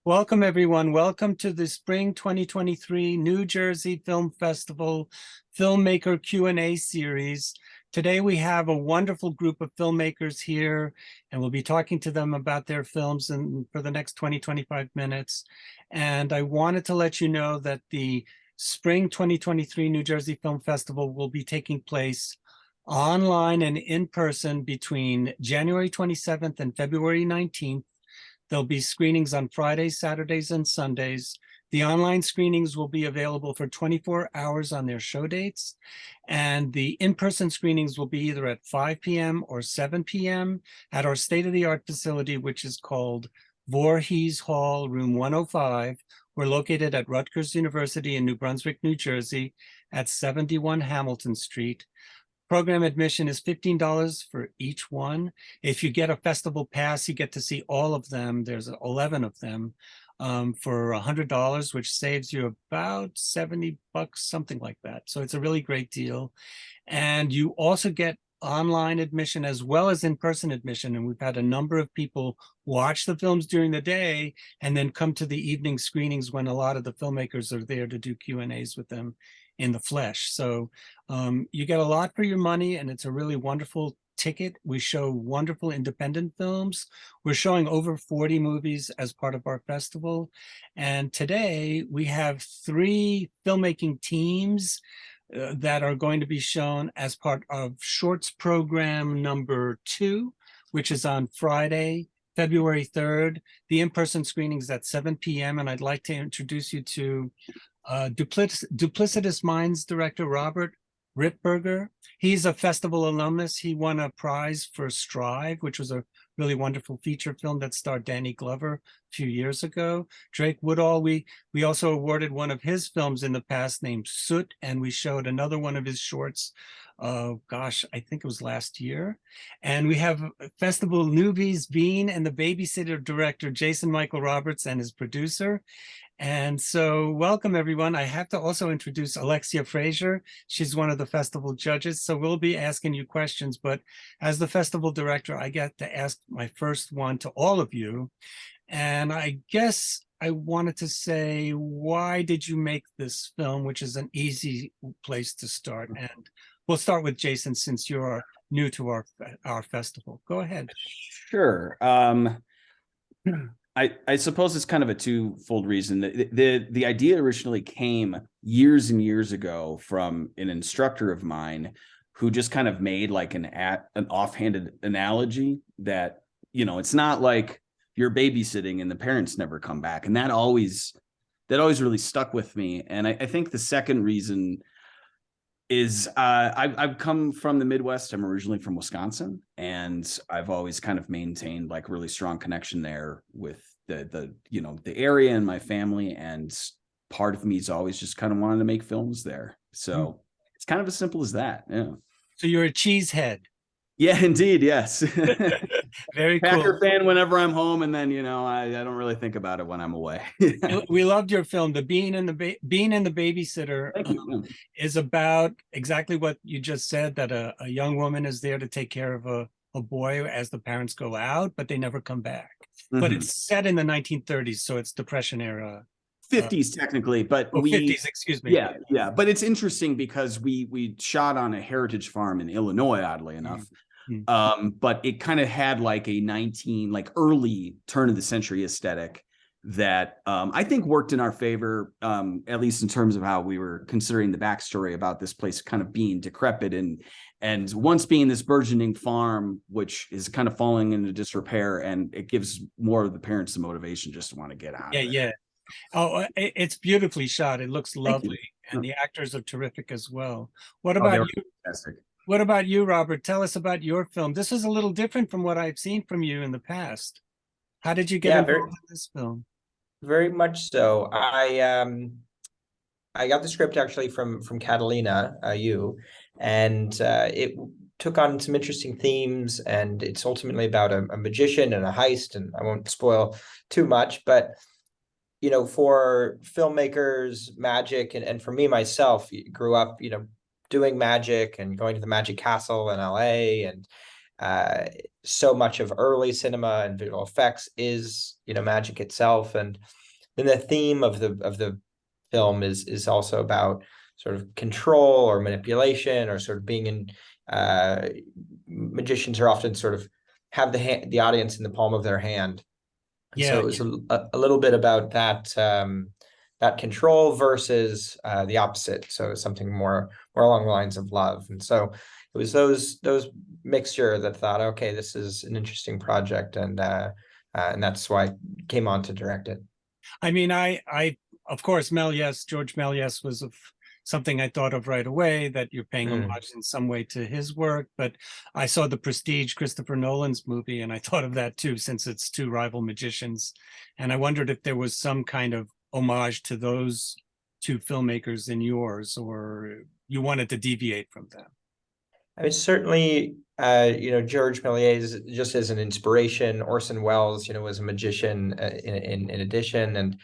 Welcome, everyone. Welcome to the Spring 2023 New Jersey Film Festival Filmmaker Q&A series. Today, we have a wonderful group of filmmakers here, and we'll be talking to them about their films for the next 25 minutes. And I wanted to let you know that the Spring 2023 New Jersey Film Festival will be taking place online and in person between January 27th and February 19th. There'll be screenings on Fridays, Saturdays, and Sundays. The online screenings will be available for 24 hours on their show dates. And the in-person screenings will be either at 5 p.m. or 7 p.m. at our state-of-the-art facility, which is called Voorhees Hall, room 105. We're located at Rutgers University in New Brunswick, New Jersey, at 71 Hamilton Street. Program admission is $15 for each one. If you get a festival pass, you get to see all of them. There's 11 of them for $100, which saves you about 70 bucks, something like that. So it's a really great deal. And you also get online admission as well as in-person admission. And we've had a number of people watch the films during the day and then come to the evening screenings when a lot of the filmmakers are there to do Q&As with them in the flesh. So you get a lot for your money, and it's a really wonderful ticket. We show wonderful independent films. We're showing over 40 movies as part of our festival. And today we have 3 filmmaking teams that are going to be shown as part of Shorts Program number 2, which is on Friday, February 3rd. The in-person screenings at 7 p.m. And I'd like to introduce you to Duplicitous Minds director Robert Rippberger. He's a festival alumnus. He won a prize for Strive, which was a really wonderful feature film that starred Danny Glover a few years ago. Drake Woodall, we also awarded one of his films in the past named Soot, and we showed another one of his shorts. Gosh, I think it was last year. And we have festival newbies, Bean, and the Babysitter director, Jason Michael Roberts, and his producer. And so welcome, everyone. I have to also introduce Alexia Fraser. She's one of the festival judges. So we'll be asking you questions, but as the festival director, I get to ask my first one to all of you. And I guess I wanted to say, why did you make this film, which is an easy place to start? And we'll start with Jason, since you're new to our festival. Go ahead. Sure. I suppose it's kind of a twofold reason. The idea originally came years and years ago from an instructor of mine who just kind of made like an offhanded analogy that, you know, it's not like you're babysitting and the parents never come back. And that always really stuck with me. And I think the second reason is I've come from the Midwest. I'm originally from Wisconsin, and I've always kind of maintained like really strong connection there with the area and my family. And part of me is always just kind of wanted to make films there. So it's kind of as simple as that. Yeah. So you're a cheesehead. Yeah, indeed. Yes. Very cool. Packer fan whenever I'm home, and then I don't really think about it when I'm away. We loved your film. The Bean and the Babysitter is about exactly what you just said, that a young woman is there to take care of a boy as the parents go out, but they never come back. But it's set in the 1930s, so it's Depression era. 50s technically, but 50s, excuse me. Yeah. But it's interesting because we shot on a heritage farm in Illinois, oddly enough. But it kind of had like a early turn of the century aesthetic that I think worked in our favor, at least in terms of how we were considering the backstory about this place kind of being decrepit and once being this burgeoning farm, which is kind of falling into disrepair, and it gives more of the parents the motivation just to want to get out. Yeah. Oh, it's beautifully shot. It looks lovely, and the actors are terrific as well. What about you? Fantastic. What about you, Robert? Tell us about your film. This is a little different from what I've seen from you in the past. How did you get involved in this film? Very much so. I got the script actually from Catalina, and it took on some interesting themes, and it's ultimately about a magician and a heist, and I won't spoil too much, but for filmmakers, magic, and for me myself, grew up, doing magic and going to the Magic Castle in LA, and so much of early cinema and visual effects is, magic itself. And then the theme of the film is also about sort of control or manipulation, or sort of being in, magicians are often sort of have the audience in the palm of their hand. And so it was a little bit about that, that control versus the opposite. So something more along the lines of love. And so it was those mixture that thought, okay, this is an interesting project, and that's why I came on to direct it. I mean, I of course, George Méliès was something I thought of right away, that you're paying homage in some way to his work. But I saw The Prestige, Christopher Nolan's movie, and I thought of that too, since it's two rival magicians. And I wondered if there was some kind of homage to those two filmmakers in yours, or you wanted to deviate from them. I mean, certainly, George Méliès, just as an inspiration. Orson Welles, was a magician in addition.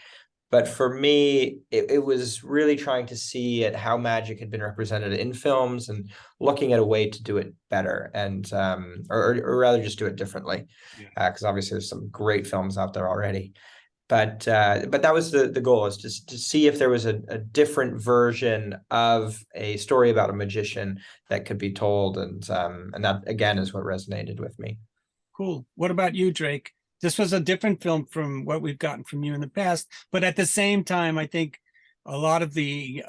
But for me, it was really trying to see at how magic had been represented in films, and looking at a way to do it better, and or rather just do it differently, because obviously there's some great films out there already. But that was the goal, is to see if there was a different version of a story about a magician that could be told, and that again is what resonated with me. Cool. What about you, Drake? This was a different film from what we've gotten from you in the past, but at the same time, I think a lot of the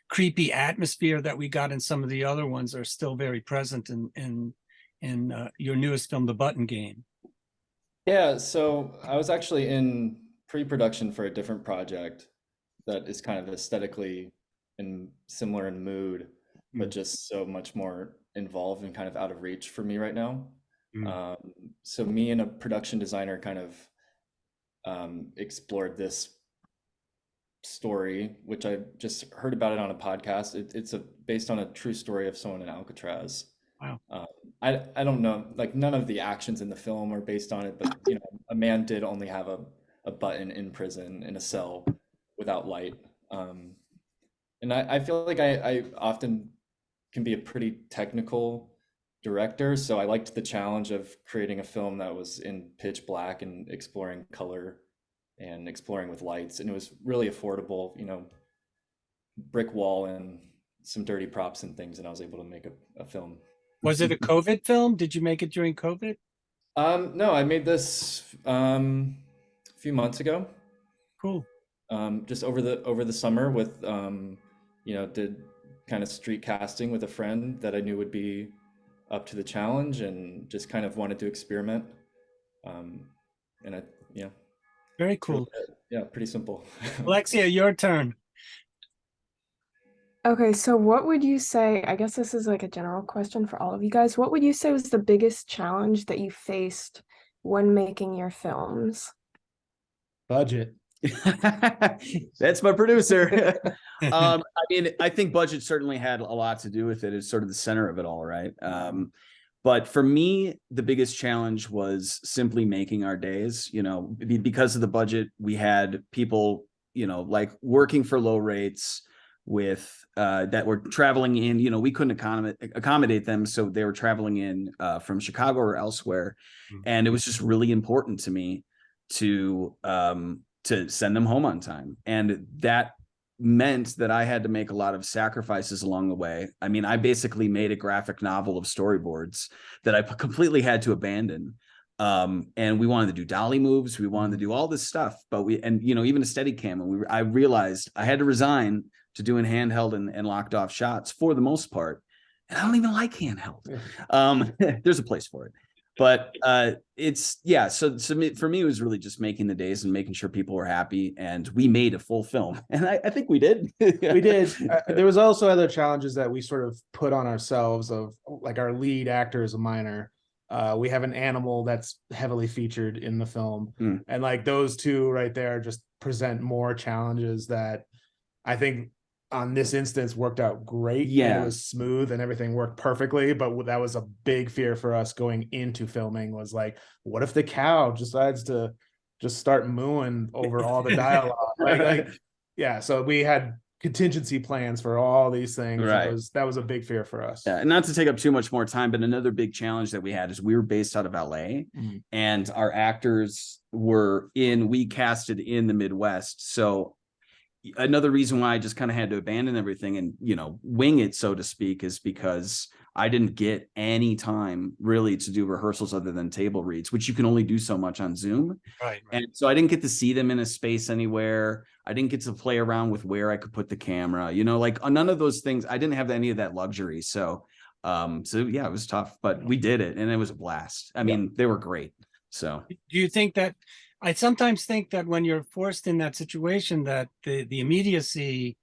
creepy atmosphere that we got in some of the other ones are still very present in your newest film, The Button Game. Yeah, so I was actually in pre-production for a different project that is kind of aesthetically and similar in mood, but just so much more involved and kind of out of reach for me right now. So me and a production designer kind of explored this story, which I just heard about it on a podcast. It's based on a true story of someone in Alcatraz. Wow. I don't know, like none of the actions in the film are based on it, but a man did only have a button in prison in a cell without light. And I feel like I often can be a pretty technical director, so I liked the challenge of creating a film that was in pitch black and exploring color and exploring with lights, and it was really affordable, brick wall and some dirty props and things, and I was able to make a film. Was it a COVID film? Did you make it during COVID? No, I made this a few months ago. Cool. Just over the summer with did kind of street casting with a friend that I knew would be up to the challenge, and just kind of wanted to experiment. Very cool. Yeah, pretty simple. Alexia, your turn. Okay, so what would you say, I guess this is like a general question for all of you guys, what would you say was the biggest challenge that you faced when making your films? Budget. That's my producer. I mean, I think budget certainly had a lot to do with it. It's sort of the center of it all, right? But for me, the biggest challenge was simply making our days. Because of the budget, we had people, like working for low rates with that were traveling in. We couldn't accommodate them, so they were traveling in from Chicago or elsewhere, and it was just really important to me to send them home on time. And that meant that I had to make a lot of sacrifices along the way. I mean, I basically made a graphic novel of storyboards that I completely had to abandon. And we wanted to do dolly moves. We wanted to do all this stuff, but even a steady cam. And I realized I had to resign to doing handheld and locked off shots for the most part. And I don't even like handheld. There's a place for it. But so for me, it was really just making the days and making sure people were happy, and we made a full film, and I think we did. We did. There was also other challenges that we sort of put on ourselves, of like our lead actor is a minor. We have an animal that's heavily featured in the film, and like those two right there just present more challenges that I think on this instance worked out great. Yeah, it was smooth and everything worked perfectly, but that was a big fear for us going into filming, was like, what if the cow decides to just start mooing over all the dialogue? So we had contingency plans for all these things. Right. That was a big fear for us. Yeah, and not to take up too much more time, but another big challenge that we had is we were based out of LA, and our actors we casted in the Midwest. So another reason why I just kind of had to abandon everything and, wing it, so to speak, is because I didn't get any time really to do rehearsals other than table reads, which you can only do so much on Zoom. Right. And so I didn't get to see them in a space anywhere. I didn't get to play around with where I could put the camera, like none of those things. I didn't have any of that luxury. So yeah, it was tough, but we did it and it was a blast. I mean, they were great. So Do you think that, I sometimes think that when you're forced in that situation, that the immediacy,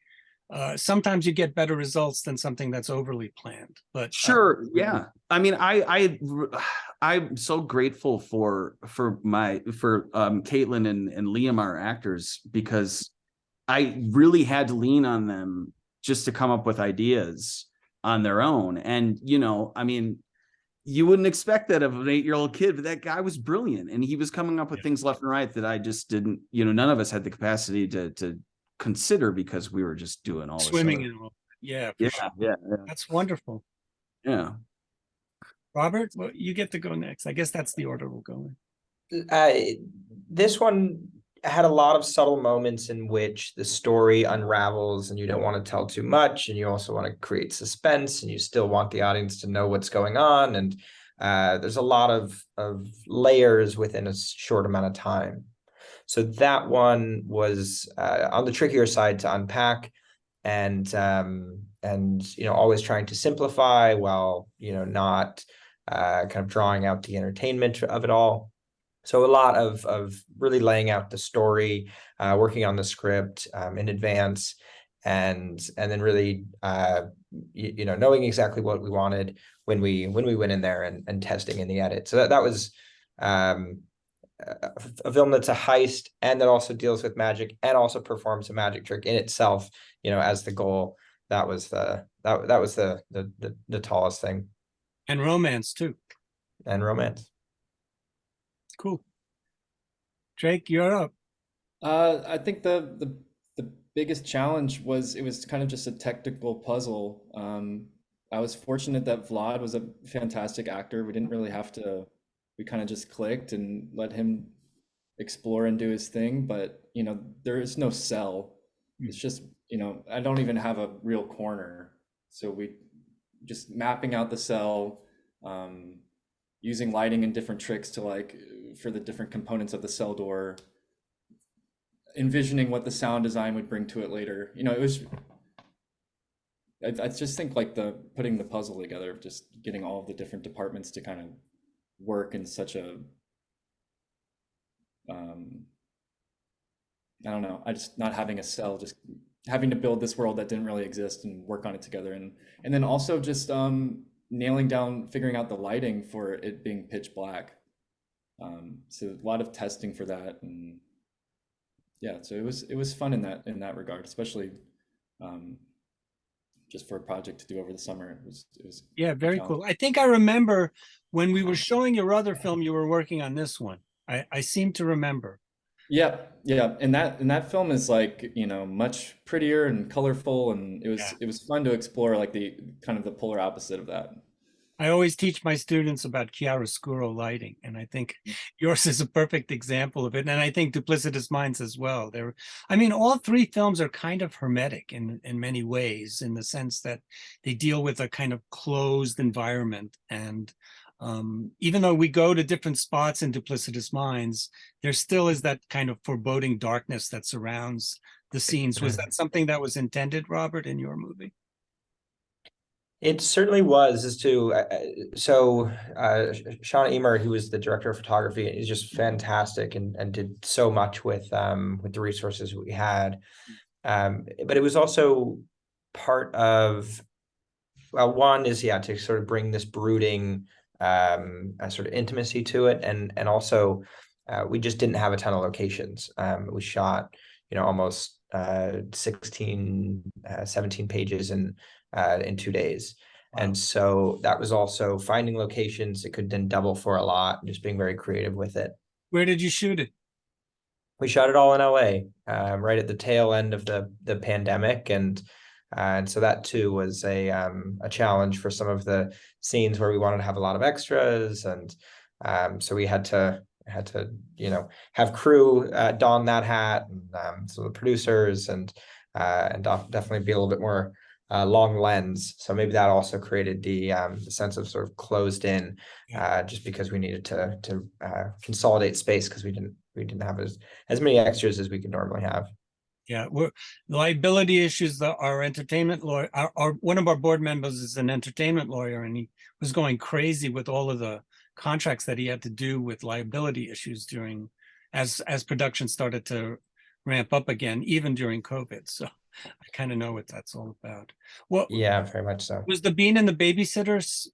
sometimes you get better results than something that's overly planned. But sure, yeah. I mean, I'm so grateful for Caitlin and Liam, our actors, because I really had to lean on them just to come up with ideas on their own. And I mean, you wouldn't expect that of an 8-year-old kid, but that guy was brilliant, and he was coming up with things left and right that I just didn't. None of us had the capacity to consider because we were just doing all swimming this in all. Yeah, yeah. that's wonderful. Yeah. Robert, well, you get to go next. I guess that's the order we'll go in. This one had a lot of subtle moments in which the story unravels and you don't want to tell too much, and you also want to create suspense, and you still want the audience to know what's going on. And there's a lot of layers within a short amount of time. So that one was on the trickier side to unpack, and always trying to simplify while not kind of drawing out the entertainment of it all. So a lot of really laying out the story, working on the script in advance, and then really knowing exactly what we wanted when we went in there and testing in the edit. So that was a film that's a heist and that also deals with magic and also performs a magic trick in itself, as the goal. That was the tallest thing. And romance too. And romance. Cool. Jake, you're up. I think the biggest challenge was it was kind of just a technical puzzle. I was fortunate that Vlad was a fantastic actor. We didn't really have to. We kind of just clicked and let him explore and do his thing. But there is no cell. It's just I don't even have a real corner. So we just mapping out the cell, using lighting and different tricks to for the different components of the cell door, envisioning what the sound design would bring to it later. It was, I just think putting the puzzle together, just getting all of the different departments to kind of work in such a, I don't know, I just not having a cell, just having to build this world that didn't really exist and work on it together. And then also just nailing down, figuring out the lighting for it being pitch black. So a lot of testing for that, and yeah, so it was fun in that regard, especially just for a project to do over the summer. It was Yeah, very cool. I think I remember when we were showing your other film, you were working on this one. I seem to remember. Yeah, and that film is much prettier and colorful, and it was fun to explore the kind of the polar opposite of that. I always teach my students about chiaroscuro lighting, and I think yours is a perfect example of it. And I think Duplicitous Minds as well. All three films are kind of hermetic in many ways, in the sense that they deal with a kind of closed environment. And even though we go to different spots in Duplicitous Minds, there still is that kind of foreboding darkness that surrounds the scenes. Was that something that was intended, Robert, in your movie? It certainly was. Sean Emer, who was the director of photography, is just fantastic and did so much with the resources we had. But it was also part of, one is to sort of bring this brooding sort of intimacy to it, and also we just didn't have a ton of locations. We shot almost 16 17 pages in 2 days. Wow. And so that was also finding locations that could then double for a lot, and just being very creative with it. Where did you shoot it? we shot it all in LA, right at the tail end of the pandemic, and so that too was a challenge for some of the scenes where we wanted to have a lot of extras, and so we had to have crew don that hat, and so the producers, and definitely be a little bit more long lens. So maybe that also created the sense of sort of closed in, just because we needed to consolidate space, because we didn't have as many extras as we could normally have. Yeah, we're liability issues that our entertainment lawyer, our one of our board members is an entertainment lawyer, and he was going crazy with all of the contracts that he had to do with liability issues during as production started to ramp up again, even during COVID. So I kind of know what that's all about. Well, Yeah, very much so. was The Bean and the Babysitters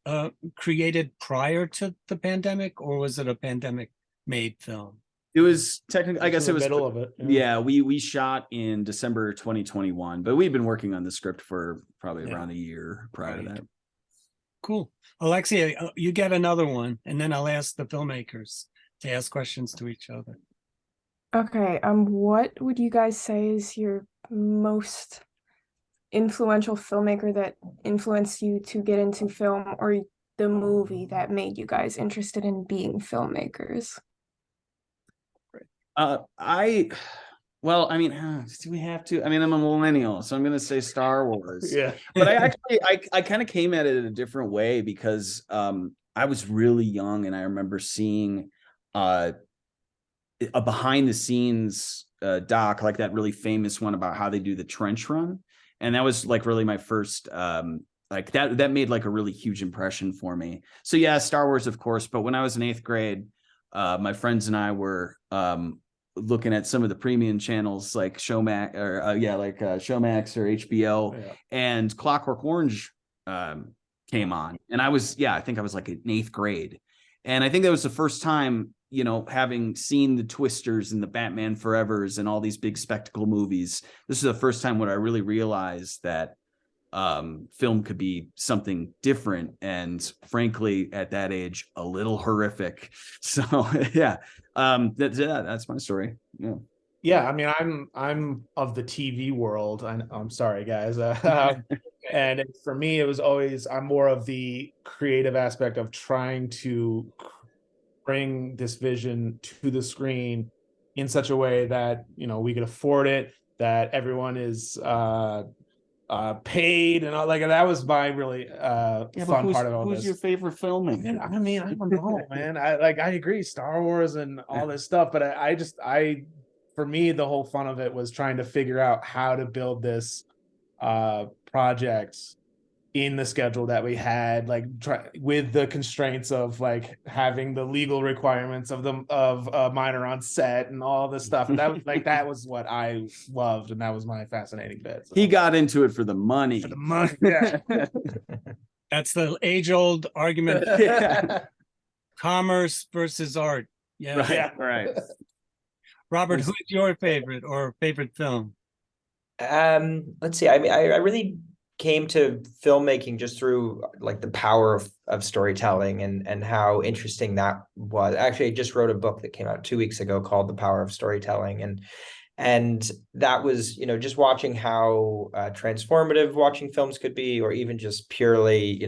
created prior to the pandemic, or was it a pandemic made film? It was technically, I guess in it the was middle of it. Yeah, we shot in December 2021, but we've been working on the script for probably around a year prior to that. Cool. Alexia, you get another one, and then I'll ask the filmmakers to ask questions to each other. Okay, what would you guys say is your most influential filmmaker that influenced you to get into film, or the movie that made you guys interested in being filmmakers? Well, I mean, do we have to? I mean, I'm a millennial, so I'm going to say Star Wars. Yeah. But I kind of came at it in a different way, because I was really young, and I remember seeing a behind the scenes doc, like that really famous one about how they do the trench run. And that was like really my first, like that made like a really huge impression for me. So yeah, Star Wars, of course. But when I was in 8th grade, my friends and I were looking at some of the premium channels like Showmax or Showmax or HBO, and Clockwork Orange came on, and I think I was like in 8th grade, and I think that was the first time, having seen the Twisters and the Batman Forevers and all these big spectacle movies, this is the first time when I really realized that film could be something different, and frankly at that age a little horrific. So that's my story. I mean, I'm of the TV world. I'm sorry, guys. And for me, it was always, I'm more of the creative aspect of trying to bring this vision to the screen in such a way that we could afford it, that everyone is paid, and all, like that was my really fun part of all this. Who's your favorite filmmaker? I mean, I don't know, man. I agree, Star Wars and all this stuff, but for me, the whole fun of it was trying to figure out how to build this project in the schedule that we had, like with the constraints of like having the legal requirements of a minor on set and all this stuff. And that was that was what I loved, and that was my fascinating bit. So. He got into it for the money. For the money, yeah. That's the age-old argument. Yeah. Commerce versus art. Yeah. Right. Yeah. Right. Robert, who's your favorite or favorite film? Let's see. I mean, I really came to filmmaking just through like the power of storytelling, and how interesting that was. Actually, I just wrote a book that came out 2 weeks ago called The Power of Storytelling, and that was just watching how transformative watching films could be, or even just purely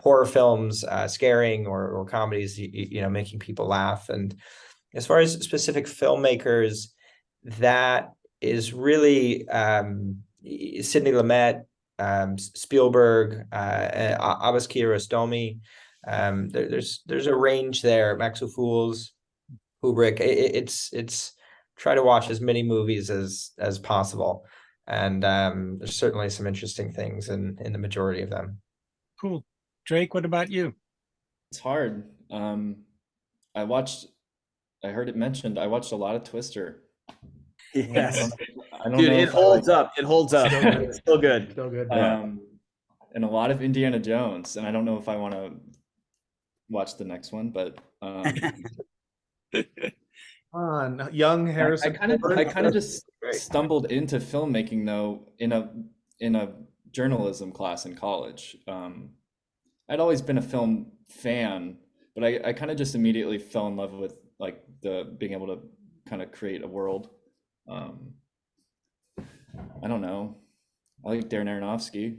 horror films, scaring, or comedies making people laugh. And as far as specific filmmakers, that is really Sidney Lumet, Spielberg, Abbas Kiarostami. There's a range there. Max Fools, Kubrick. It's try to watch as many movies as possible, and there's certainly some interesting things in the majority of them. Cool. Drake, what about you? It's hard. I heard it mentioned. I watched a lot of Twister. Yes. I don't Dude, know it holds up. It holds up. It's still good. Still good. And a lot of Indiana Jones, and I don't know if I want to watch the next one, but on young Harrison. I kind of just stumbled into filmmaking though in a journalism class in college. I'd always been a film fan, but I kind of just immediately fell in love with like the being able to kind of create a world. I don't know. I like Darren Aronofsky.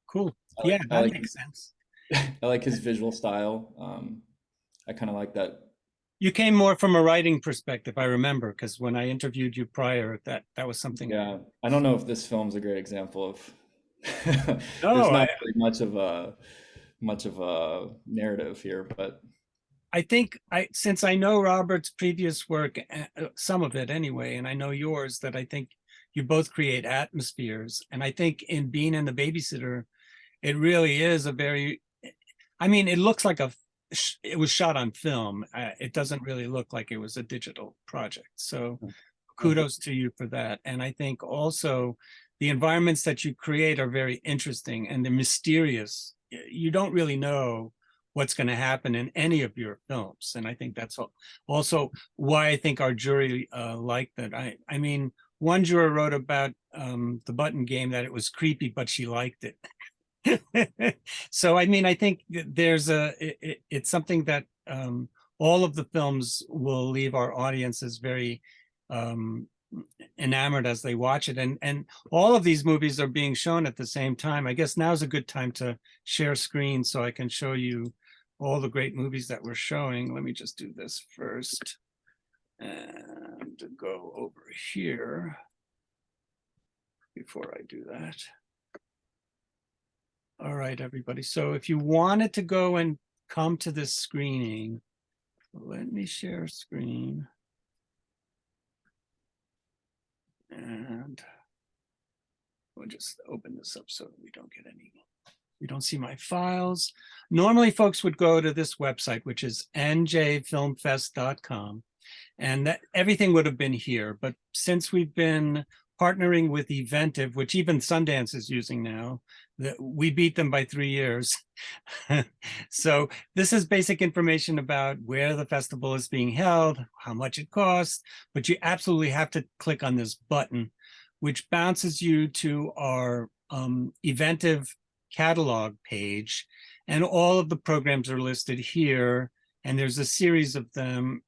Cool. I like, Yeah, I that like makes sense. I like his visual style. I kind of like that. You came more from a writing perspective, I remember, because when I interviewed you prior, that was something. Yeah, I don't know if this film's a great example of. No, There's not really much of a narrative here, but I think since I know Robert's previous work, some of it anyway, and I know yours, that I think you both create atmospheres. And I think in Bean and the Babysitter, it really is a very, I mean, it looks like it was shot on film. It doesn't really look like it was a digital project. So kudos to you for that. And I think also the environments that you create are very interesting and they're mysterious. You don't really know what's going to happen in any of your films. And I think that's also why I think our jury liked that. I mean, one juror wrote about the button game that it was creepy, but she liked it. So, I mean, I think there's it's something that all of the films will leave our audiences very enamored as they watch it. And all of these movies are being shown at the same time. I guess now's a good time to share screen so I can show you all the great movies that we're showing. Let me just do this first and go over here before I do that. All right, everybody. So if you wanted to go and come to this screening, let me share screen. And we'll just open this up so we don't get we don't see my files. Normally, folks would go to this website, which is njfilmfest.com, and that everything would have been here. But since we've been partnering with Eventive, which even Sundance is using now, we beat them by 3 years. So this is basic information about where the festival is being held, how much it costs, but you absolutely have to click on this button, which bounces you to our Eventive catalog page. And all of the programs are listed here. And there's a series of them.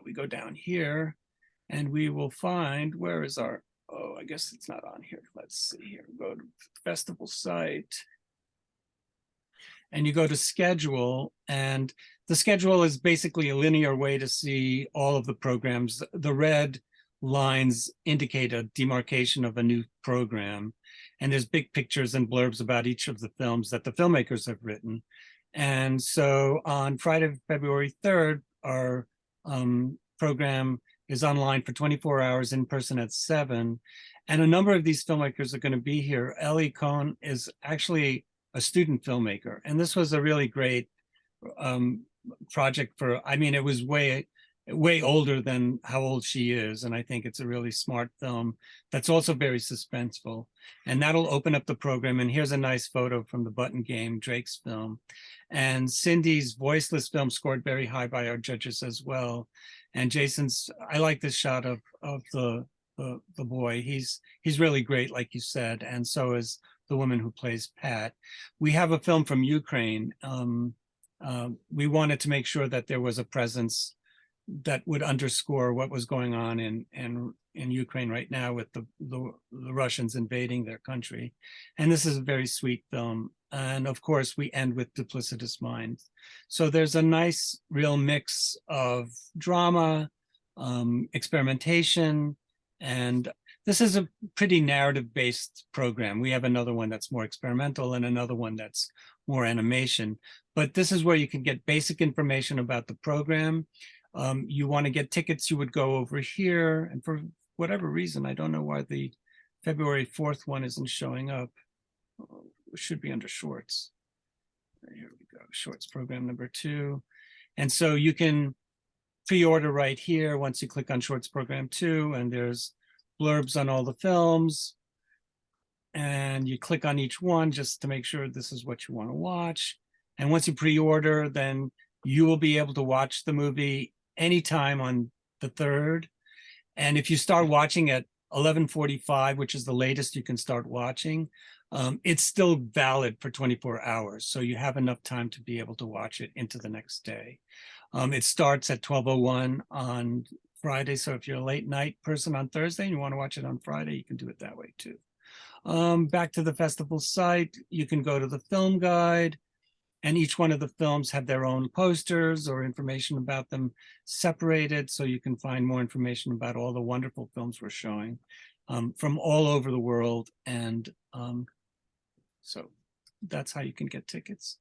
We go down here and we will find, where is our, oh, I guess it's not on here. Let's see here. Go to the festival site. And you go to schedule. And the schedule is basically a linear way to see all of the programs. The red lines indicate a demarcation of a new program. And there's big pictures and blurbs about each of the films that the filmmakers have written. And so on Friday, February 3rd, our program is online for 24 hours in person at 7. And a number of these filmmakers are going to be here. Ellie Cohn is actually a student filmmaker. And this was a really great project for, I mean, it was way older than how old she is. And I think it's a really smart film that's also very suspenseful. And that'll open up the program. And here's a nice photo from the Button Game, Drake's film. And Cindy's Voiceless film scored very high by our judges as well. And Jason's, I like this shot of the boy. He's really great, like you said. And so is the woman who plays Pat. We have a film from Ukraine. We wanted to make sure that there was a presence that would underscore what was going on in Ukraine right now with the Russians invading their country. And this is a very sweet film. And of course, we end with Duplicitous Minds. So there's a nice real mix of drama, experimentation, and this is a pretty narrative-based program. We have another one that's more experimental and another one that's more animation. But this is where you can get basic information about the program. You want to get tickets, you would go over here. And for whatever reason, I don't know why the February 4th one isn't showing up. It should be under shorts. Here we go, shorts program number 2. And so you can pre-order right here once you click on shorts program 2, and there's blurbs on all the films. And you click on each one just to make sure this is what you want to watch. And once you pre-order, then you will be able to watch the movie anytime on the 3rd. And if you start watching at 11:45, which is the latest you can start watching, it's still valid for 24 hours. So you have enough time to be able to watch it into the next day. It starts at 12:01 on Friday. So if you're a late night person on Thursday and you want to watch it on Friday, you can do it that way too. Back to the festival site, you can go to the film guide, and each one of the films have their own posters or information about them separated, so you can find more information about all the wonderful films we're showing from all over the world. And so that's how you can get tickets.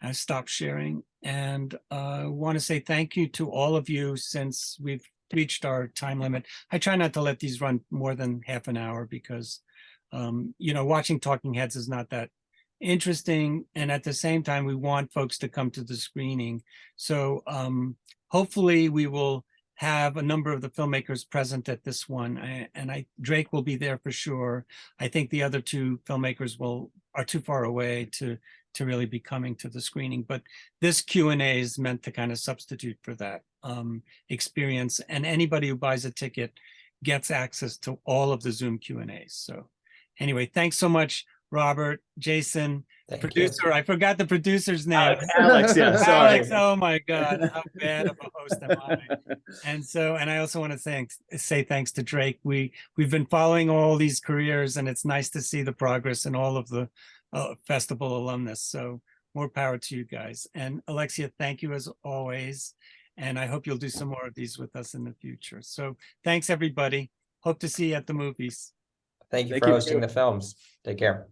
I stopped sharing, and want to say thank you to all of you since we've reached our time limit. I try not to let these run more than half an hour because you know, watching talking heads is not that interesting, and at the same time we want folks to come to the screening. So hopefully we will have a number of the filmmakers present at this one, and Drake will be there for sure. I think the other two filmmakers are too far away to really be coming to the screening, but this Q&A is meant to kind of substitute for that experience, and anybody who buys a ticket gets access to all of the Zoom Q&As. So anyway, thanks so much, Robert, Jason, Thank producer. you. I forgot the producer's name. Alex, yeah, sorry. Alex, oh my God, how bad of a host am I? And I also want to say thanks to Drake. We've been following all these careers, and it's nice to see the progress in all of the festival alumnus. So more power to you guys. And Alexia, thank you as always. And I hope you'll do some more of these with us in the future. So thanks, everybody. Hope to see you at the movies. Thank you Thank for you. hosting the films. Take care.